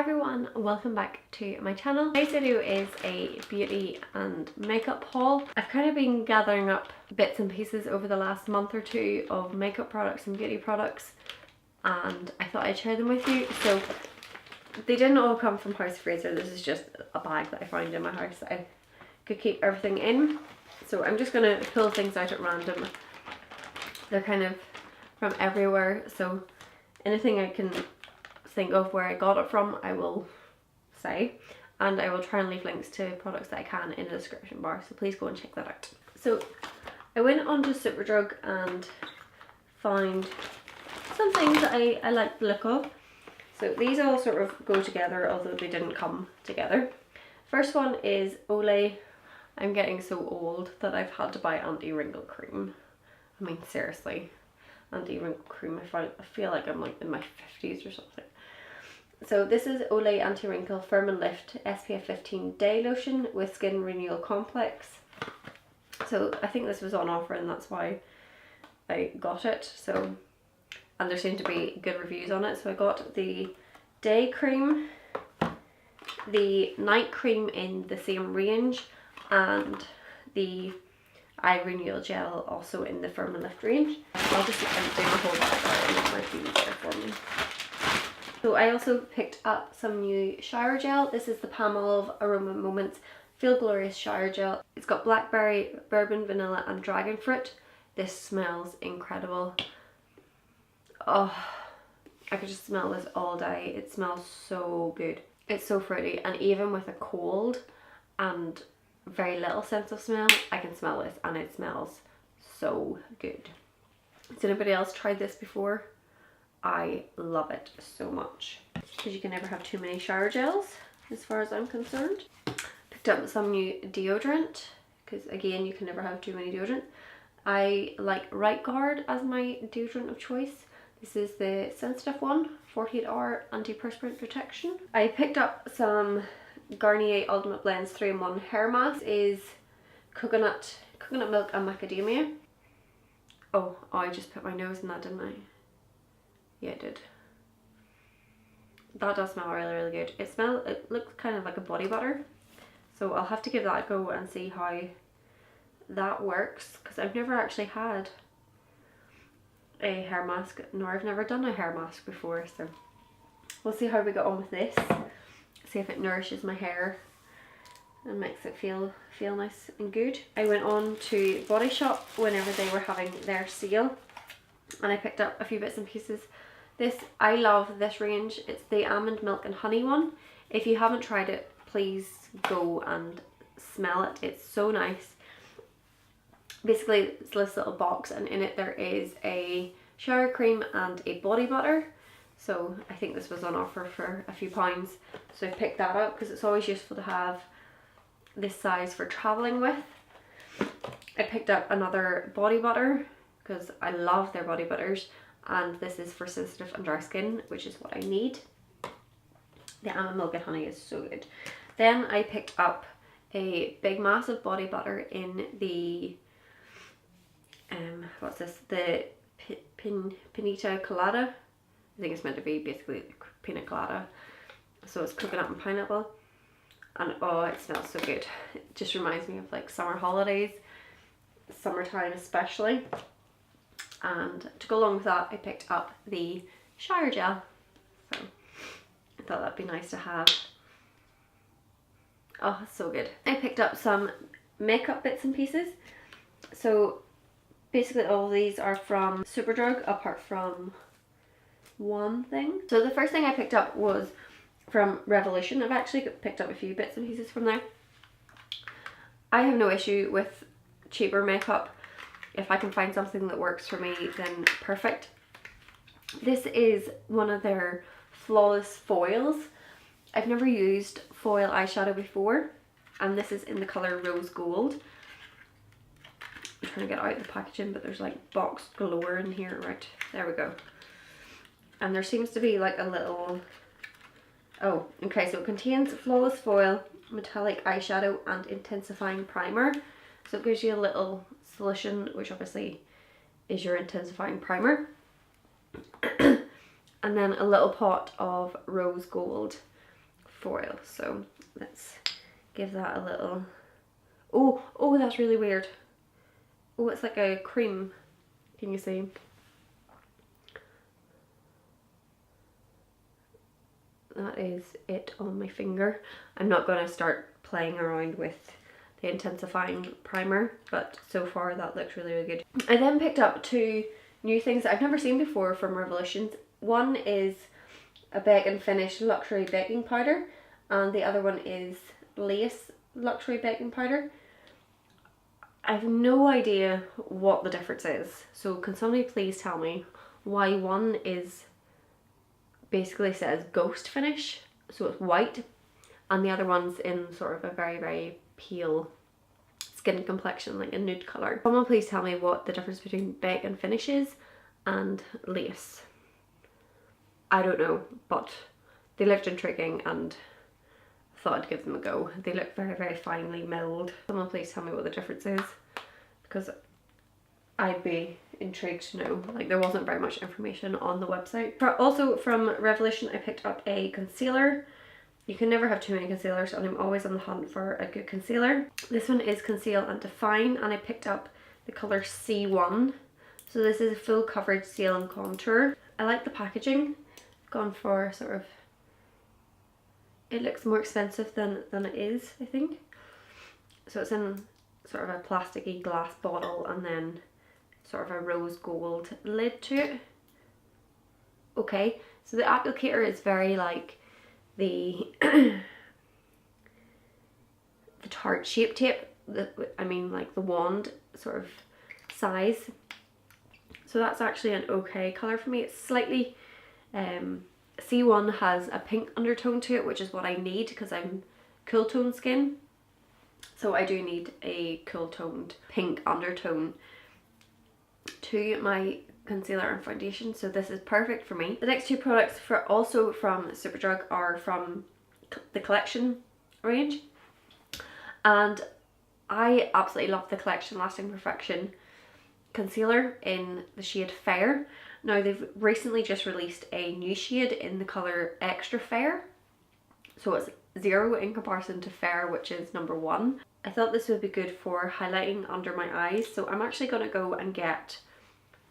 everyone, welcome back to my channel. Today's video is a beauty and makeup haul. I've kind of been gathering up bits and pieces over the last month or two of makeup products and beauty products, and I thought I'd share them with you. So they didn't all come from House Fraser. This is just a bag that I found in my house that I could keep everything in. So I'm just going to pull things out at random. They're kind of from everywhere, so anything I can think of where I got it from I will say, and I will try and leave links to products that I can in the description bar, so please go and check that out. So I went onto Superdrug and found some things that I like the look of. So these all sort of go together, although they didn't come together. First one is Olay. I'm getting so old that I've had to buy anti-wrinkle cream. I mean, seriously, anti-wrinkle cream. I feel like I'm like in my 50s or something. So this is Olay Anti-Wrinkle Firm and Lift SPF 15 Day Lotion with Skin Renewal Complex. So I think this was on offer and that's why I got it. So, and there seemed to be good reviews on it. So I got the day cream, the night cream in the same range, and the eye renewal gel also in the Firm and Lift range. I'll just empty my whole bag out and it might be easier for me. So I also picked up some new shower gel. This is the Palmolive Aroma Moments Feel Glorious Shower Gel. It's got blackberry, bourbon, vanilla and dragon fruit. This smells incredible. Oh, I could just smell this all day. It smells so good. It's so fruity, and even with a cold and very little sense of smell, I can smell this and it smells so good. Has anybody else tried this before? I love it so much because you can never have too many shower gels as far as I'm concerned. Picked up some new deodorant because again you can never have too many deodorant. I like Right Guard as my deodorant of choice. This is the sensitive one, 48-hour antiperspirant protection. I picked up some Garnier Ultimate Blends 3-in-1 hair mask. This is coconut milk and macadamia. Oh, I just put my nose in that, didn't I? Yeah, it did. That does smell really, really good. It looks kind of like a body butter. So I'll have to give that a go and see how that works, because I've never actually had a hair mask, nor I've never done a hair mask before. So we'll see how we get on with this. See if it nourishes my hair and makes it feel nice and good. I went on to Body Shop whenever they were having their sale, and I picked up a few bits and pieces. I love this range. It's the almond milk and honey one. If you haven't tried it, please go and smell it. It's so nice. Basically, it's this little box, and in it there is a shower cream and a body butter. So I think this was on offer for a few pounds. So I picked that up because it's always useful to have this size for traveling with. I picked up another body butter because I love their body butters, and this is for sensitive and dry skin, which is what I need. The almond milk and honey is so good. Then I picked up a big massive body butter in the what's this, the Pinita Colada. I think it's meant to be basically pina colada. So it's coconut and pineapple, and oh, it smells so good. It just reminds me of like summer holidays, summertime especially. And to go along with that, I picked up the shower gel. So I thought that'd be nice to have. Oh, it's so good. I picked up some makeup bits and pieces. So basically all of these are from Superdrug, apart from one thing. So the first thing I picked up was from Revolution. I've actually picked up a few bits and pieces from there. I have no issue with cheaper makeup. If I can find something that works for me, then perfect. This is one of their Flawless foils. I've never used foil eyeshadow before, and this is in the colour Rose Gold. I'm trying to get out the packaging, but there's like box galore in here. Right, there we go. And there seems to be like a little... Oh, okay, so it contains Flawless foil, metallic eyeshadow and intensifying primer. So it gives you a little solution, which obviously is your intensifying primer. And then a little pot of Rose Gold, foil. So let's give that a little, oh, that's really weird. Oh, it's like a cream, can you see? That is it on my finger. I'm not going to start playing around with the intensifying primer, but so far that looks really, really good. I then picked up two new things that I've never seen before from Revolution. One is a Bake and Finish Luxury Baking Powder, and the other one is Lace Luxury Baking Powder. I have no idea what the difference is, so can somebody please tell me why one is basically says Ghost Finish, so it's white, and the other one's in sort of a very, very pale skin complexion, like a nude colour. Someone please tell me what the difference between Bake and Finish is and Lace. I don't know, but they looked intriguing and I thought I'd give them a go. They look very, very finely milled. Someone please tell me what the difference is, because I'd be intrigued to know. Like, there wasn't very much information on the website. Also from Revolution, I picked up a concealer. You can never have too many concealers, and I'm always on the hunt for a good concealer. This one is Conceal and Define, and I picked up the colour C1. So this is a full coverage seal and contour. I like the packaging. I've gone for sort of, it looks more expensive than it is, I think. So it's in sort of a plasticky glass bottle and then sort of a rose gold lid to it. Okay, so the applicator is very like the the Tarte Shape Tape, I mean like the wand sort of size. So that's actually an okay colour for me. It's slightly, C1 has a pink undertone to it, which is what I need because I'm cool tone skin. So I do need a cool toned pink undertone to my concealer and foundation, so this is perfect for me. The next two products also from Superdrug are from the Collection range, and I absolutely love the Collection Lasting Perfection concealer in the shade Fair. Now they've recently just released a new shade in the colour Extra Fair, so it's 0 in comparison to Fair, which is number 1. I thought this would be good for highlighting under my eyes, so I'm actually going to go and get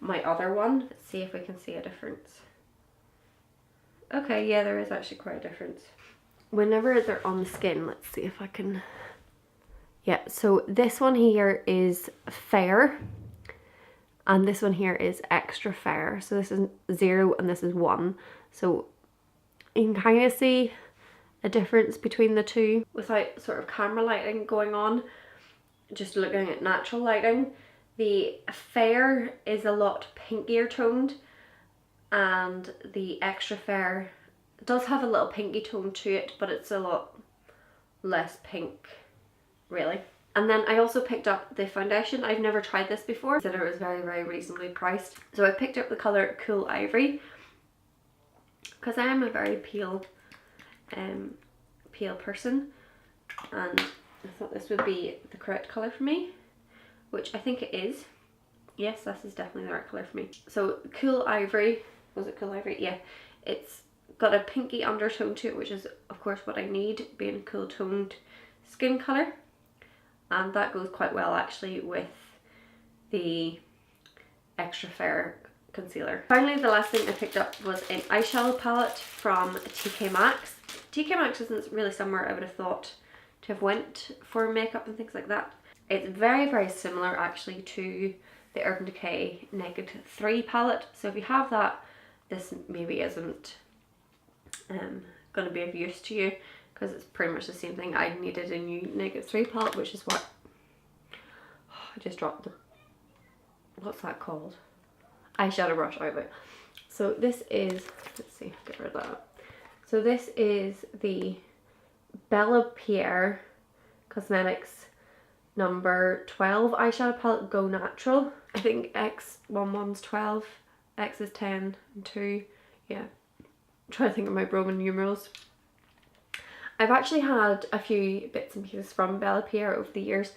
my other one. Let's see if we can see a difference. Okay, yeah, there is actually quite a difference. Whenever they're on the skin, let's see if I can... Yeah, so this one here is Fair, and this one here is Extra Fair. So this is 0 and this is 1. So you can kind of see a difference between the two without sort of camera lighting going on, just looking at natural lighting. The Fair is a lot pinkier toned, and the Extra Fair does have a little pinky tone to it, but it's a lot less pink, really. And then I also picked up the foundation. I've never tried this before. I said it was very, very reasonably priced. So I picked up the colour Cool Ivory, because I am a very pale person, and I thought this would be the correct colour for me, which I think it is. Yes, this is definitely the right colour for me. So Cool Ivory, was it Cool Ivory? Yeah, it's got a pinky undertone to it, which is of course what I need, being a cool toned skin colour, and that goes quite well actually with the Extra Fair concealer. Finally, the last thing I picked up was an eyeshadow palette from TK Maxx. TK Maxx isn't really somewhere I would have thought to have went for makeup and things like that. It's very, very similar actually to the Urban Decay Naked 3 palette. So if you have that, this maybe isn't going to be of use to you, because it's pretty much the same thing. I needed a new Naked 3 palette, which is what... Oh, I just dropped the... What's that called? Eyeshadow brush out of it. So this is... Let's see, get rid of that. So this is the BellaPierre Cosmetics number 12 eyeshadow palette, Go Natural. I think X11's 12, X is 10, and 2, yeah. I'm trying to think of my Roman numerals. I've actually had a few bits and pieces from BellaPierre over the years.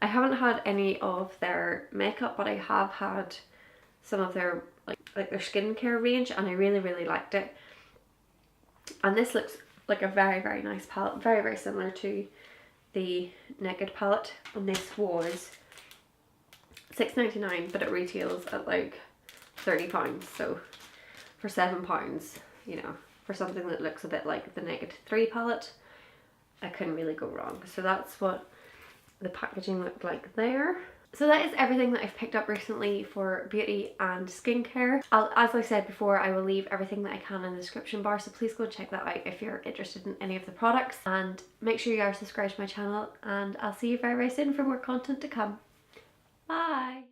I haven't had any of their makeup, but I have had some of their like their skincare range, and I really, really liked it. And this looks like a very, very nice palette, very, very similar to the Naked palette, and this was £6.99, but it retails at like £30, so for £7, you know, for something that looks a bit like the Naked 3 palette, I couldn't really go wrong. So that's what the packaging looked like there. So that is everything that I've picked up recently for beauty and skincare. As I said before, I will leave everything that I can in the description bar, so please go check that out if you're interested in any of the products, and make sure you are subscribed to my channel, and I'll see you very, very soon for more content to come. Bye!